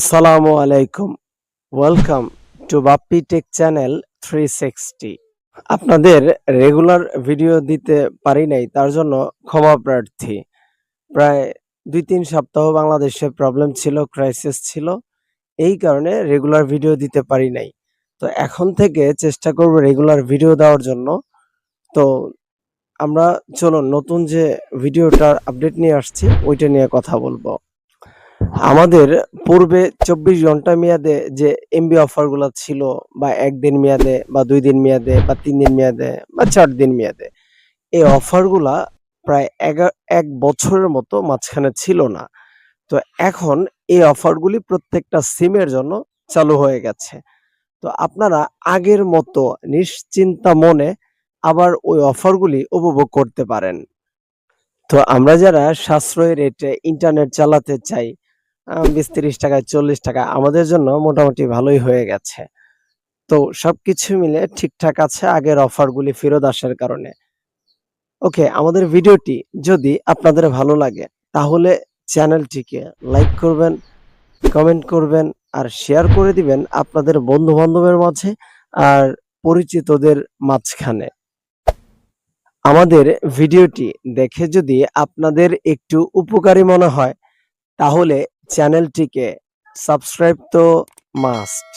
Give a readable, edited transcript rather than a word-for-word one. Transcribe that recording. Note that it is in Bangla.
আসসালামু আলাইকুম। Welcome to Bappi take channel 360। আপনাদের রেগুলার ভিডিও দিতে পারি নাই, তার জন্য ক্ষমা প্রার্থী। প্রায় ২-৩ সপ্তাহ বাংলাদেশে প্রবলেম ছিল, ক্রাইসিস ছিল। এই কারণে রেগুলার ভিডিও দিতে পারি নাই। তো এখন থেকে চেষ্টা করব রেগুলার ভিডিও দেওয়ার জন্য। তো আমরা চলুন নতুন যে ভিডিওটার আপডেট নিয়ে আসছি ওইটা নিয়ে কথা বলবো। আমাদের পূর্বে ২৪ ঘন্টা মেয়াদে যে এমবি অফারগুলা ছিল, বা ১ দিন মেয়াদে বা ২ দিন মেয়াদে বা ৩ দিন মেয়াদে বা ৪ দিন মেয়াদে, এই অফারগুলা প্রায় ১ বছরের মতো মাঝখানে ছিল না। তো এখন এই অফারগুলি প্রত্যেকটা সিমের জন্য চালু হয়ে গেছে। তো আপনারা আগের মতো নিশ্চিন্তা মনে আবার ওই অফারগুলি উপভোগ করতে পারেন। তো আমরা যারা সাশ্রয়ী রেটে ইন্টারনেট চালাতে চাই, ২০-৩০ টাকায়, ৪০ টাকা, আমাদের জন্য মোটামুটি ভালোই হয়ে গেছে। তো সবকিছু মিলে ঠিকঠাক আছে আগের অফারগুলি ফেরত আসার কারণে। ওকে, আমাদের ভিডিওটি যদি আপনাদের ভালো লাগে তাহলে চ্যানেলটিকে লাইক করবেন, কমেন্ট করবেন আর শেয়ার করে দিবেন আপনাদের বন্ধু-বান্ধবের মাঝে আর পরিচিতদের মাঝখানে। আমাদের ভিডিওটি দেখে যদি আপনাদের একটু উপকারী মনে হয় তাহলে চ্যানেলটিকে সাবস্ক্রাইব তো মাস্ট।